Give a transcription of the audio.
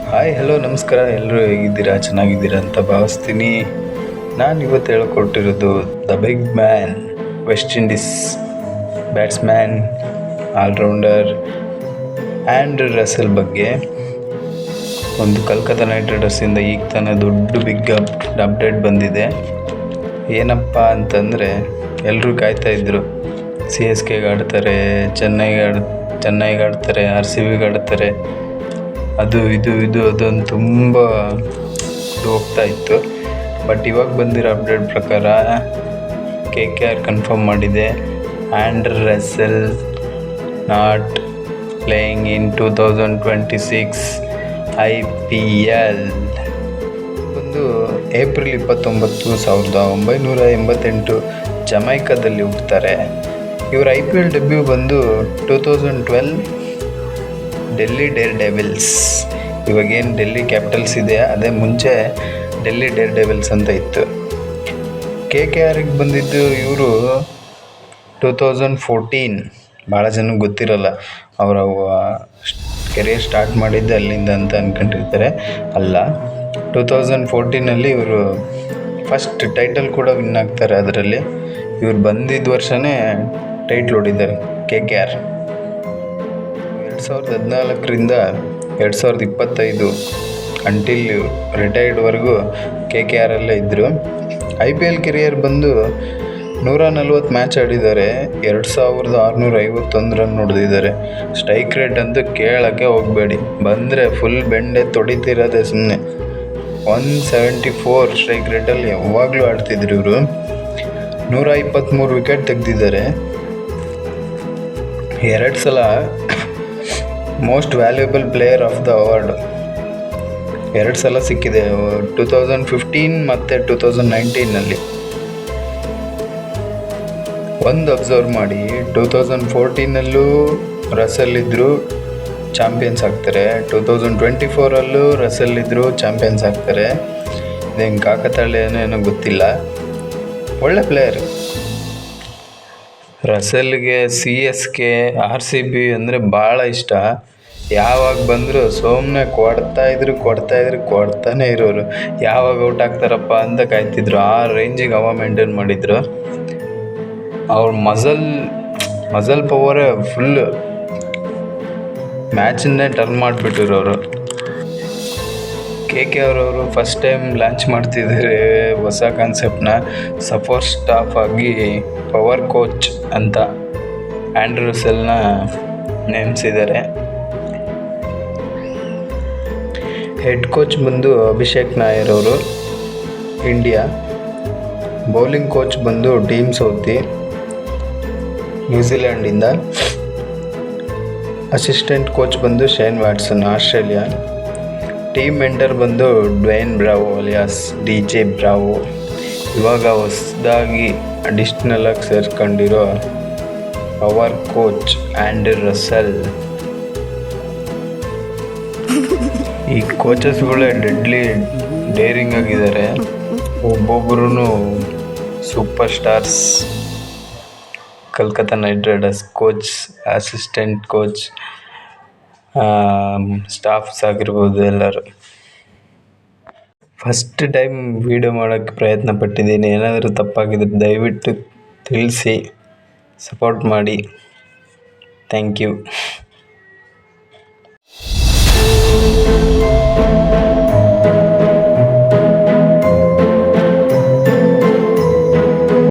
Hi hello ನಮಸ್ಕಾರ. ಎಲ್ಲರೂ ಹೇಗಿದ್ದೀರಾ? ಚೆನ್ನಾಗಿದ್ದೀರಾ ಅಂತ ಭಾವಿಸ್ತೀನಿ. ನಾನು ಇವತ್ತು ಹೇಳ್ಕೊಟ್ಟಿರೋದು the big man, West Indies batsman, allrounder Andre Russell ಬಗ್ಗೆ. ಒಂದು ಕಲ್ಕತ್ತಾ ನೈಟ್ ರೈಡರ್ಸಿಂದ ಈಗ ತಾನೇ ದೊಡ್ಡ ಬಿಗ್ ಅಪ್ಡೇಟ್ ಬಂದಿದೆ. ಏನಪ್ಪ ಅಂತಂದರೆ, ಎಲ್ಲರೂ ಕಾಯ್ತಾಯಿದ್ರು CSKಗೆ ಆಡ್ತಾರೆ, ಚೆನ್ನೈಗೆ ಆಡ್ತಾರೆ, RCBಗೆ ಆಡ್ತಾರೆ, ಅದು ಅದೊಂದು ತುಂಬ ಹೋಗ್ತಾ ಇತ್ತು. ಬಟ್ ಇವಾಗ ಬಂದಿರೋ ಅಪ್ಡೇಟ್ ಪ್ರಕಾರ KKR ಕನ್ಫರ್ಮ್ ಮಾಡಿದೆ, Andre Russell not playing in 2026 IPL. ಒಂದು ಏಪ್ರಿಲ್ 29, 1988 ಜಮೈಕಾದಲ್ಲಿ ಹುಟ್ಟುತ್ತಾರೆ. ಇವ್ರ IPL ಡೆಬ್ಯೂ ಬಂದು 2012 ಡೆಲ್ಲಿ ಡೇರ್ ಡೆವಿಲ್ಸ್. ಇವಾಗೇನು ಡೆಲ್ಲಿ ಕ್ಯಾಪಿಟಲ್ಸ್ ಇದೆ, ಅದೇ ಮುಂಚೆ ಡೆಲ್ಲಿ ಡೇರ್ ಡೆವಿಲ್ಸ್ ಅಂತ ಇತ್ತು. KKRಗೆ ಬಂದಿದ್ದು ಇವರು 2014. ಭಾಳ ಜನಕ್ಕೆ ಗೊತ್ತಿರೋಲ್ಲ, ಅವರ ಕೆರಿಯರ್ ಸ್ಟಾರ್ಟ್ ಮಾಡಿದ್ದೆ ಅಲ್ಲಿಂದ ಅಂತ ಅಂದ್ಕೊಂಡಿರ್ತಾರೆ. ಅಲ್ಲ, 2014 ಇವರು ಫಸ್ಟ್ ಟೈಟಲ್ ಕೂಡ ವಿನ್ ಆಗ್ತಾರೆ. ಅದರಲ್ಲಿ ಇವ್ರು ಬಂದಿದ್ದ ವರ್ಷವೇ ಟೈಟ್ಲ್ ಹೊಡಿದ್ದಾರೆ KKR. 2014ರಿಂದ 2025 ಅಂಟಿಲ್ ರಿಟೈರ್ಡ್ವರೆಗೂ KKRಲ್ಲೇ ಇದ್ದರು. IPL ಕೆರಿಯರ್ ಬಂದು 140 ಮ್ಯಾಚ್ ಆಡಿದ್ದಾರೆ, 2651 ರನ್ ಹೊಡೆದಿದ್ದಾರೆ. ಸ್ಟ್ರೈಕ್ ರೇಟ್ ಅಂತೂ ಕೇಳೋಕ್ಕೆ ಹೋಗಬೇಡಿ, ಬಂದರೆ ಫುಲ್ ಬೆಂಡೆ ತೊಡಿತಿರೋದೆ ಸುಮ್ಮನೆ. 174 ಸ್ಟ್ರೈಕ್ ರೇಟಲ್ಲಿ ಯಾವಾಗಲೂ ಆಡ್ತಿದ್ರು ಇವರು. 123 ವಿಕೆಟ್ ತೆಗೆದಿದ್ದಾರೆ. 2 ಸಲ most valuable player of the award 2 ಸಲ ಸಿಕ್ಕಿದೆ, 2015 ಮತ್ತು 2019. ಒಂದು ಅಬ್ಸರ್ವ್ ಮಾಡಿ, 2014 ರಸೆಲ್ ಇದ್ದರು, ಚಾಂಪಿಯನ್ಸ್ ಆಗ್ತಾರೆ. 2024 ರಸೆಲ್ ಇದ್ದರು, ಚಾಂಪಿಯನ್ಸ್ ಆಗ್ತಾರೆ. ಇದೇನು ಕಾಕತಾಳೆ ಏನೋ ಗೊತ್ತಿಲ್ಲ, ಒಳ್ಳೆ ಪ್ಲೇಯರ್. ರಸೆಲ್ಗೆ CSK RCB ಅಂದರೆ ಭಾಳ ಇಷ್ಟ. ಯಾವಾಗ ಬಂದರೂ ಸುಮ್ಮನೆ ಕೊಡ್ತಾನೇ ಇರೋರು. ಯಾವಾಗ ಔಟ್ ಆಗ್ತಾರಪ್ಪ ಅಂತ ಕಾಯ್ತಿದ್ರು. ಆ ರೇಂಜಿಗೆ ಮೇಂಟೈನ್ ಮಾಡಿದ್ರು. ಅವ್ರ ಮಜಲ್ ಪವರೇ ಫುಲ್ಲು ಮ್ಯಾಚನ್ನೇ ಟರ್ನ್ ಮಾಡಿಬಿಟ್ಟಿರೋರು. KKR ಅವರು ಫಸ್ಟ್ ಟೈಮ್ ಲಾಂಚ್ ಮಾಡ್ತಿದ್ದಾರೆ ಹೊಸ ಕಾನ್ಸೆಪ್ಟ್ನ. ಸಪೋರ್ಟ್ ಸ್ಟಾಫ್ ಆಗಿ ಪವರ್ ಕೋಚ್ ಅಂತ ಆ್ಯಂಡ್ರೆ ರಸೆಲ್ನ ನೇಮಿಸಿದ್ದಾರೆ. ಹೆಡ್ ಕೋಚ್ ಬಂದು ಅಭಿಷೇಕ್ ನಾಯರ್ ಅವರು, ಇಂಡಿಯಾ. ಬೌಲಿಂಗ್ ಕೋಚ್ ಬಂದು ಟೀಮ್ ಸೌತಿ, ನ್ಯೂಜಿಲ್ಯಾಂಡಿಂದ. ಅಸಿಸ್ಟೆಂಟ್ ಕೋಚ್ ಬಂದು Shane Watson, Australia. Team mentor ಬಂದು ಡ್ವೇನ್ ಬ್ರಾವೋ ಅಲಿಯಾಸ್ DJ ಬ್ರಾವೋ. ಇವಾಗ ಹೊಸದಾಗಿ ಅಡಿಷ್ನಲ್ ಆಗಿ ಸೇರ್ಕೊಂಡಿರೋ ಪವರ್ ಕೋಚ್ ಆ್ಯಂಡ್ರೆ ರಸೆಲ್. ಈ ಕೋಚಸ್ಗಳೇ ಡೆಡ್ಲಿ ಡೇರಿಂಗ್ ಆಗಿದ್ದಾರೆ. ಒಬ್ಬೊಬ್ಬರೂ super stars. Calcutta night Riders coach, assistant coach, staffs ಆಗಿರ್ಬೋದು ಎಲ್ಲರೂ. ಫಸ್ಟ್ ಟೈಮ್ ವೀಡಿಯೋ ಮಾಡೋಕ್ಕೆ ಪ್ರಯತ್ನ ಪಟ್ಟಿದ್ದೀನಿ. ಏನಾದರೂ ತಪ್ಪಾಗಿದ್ರೆ ದಯವಿಟ್ಟು ತಿಳಿಸಿ, ಸಪೋರ್ಟ್ ಮಾಡಿ. Thank you.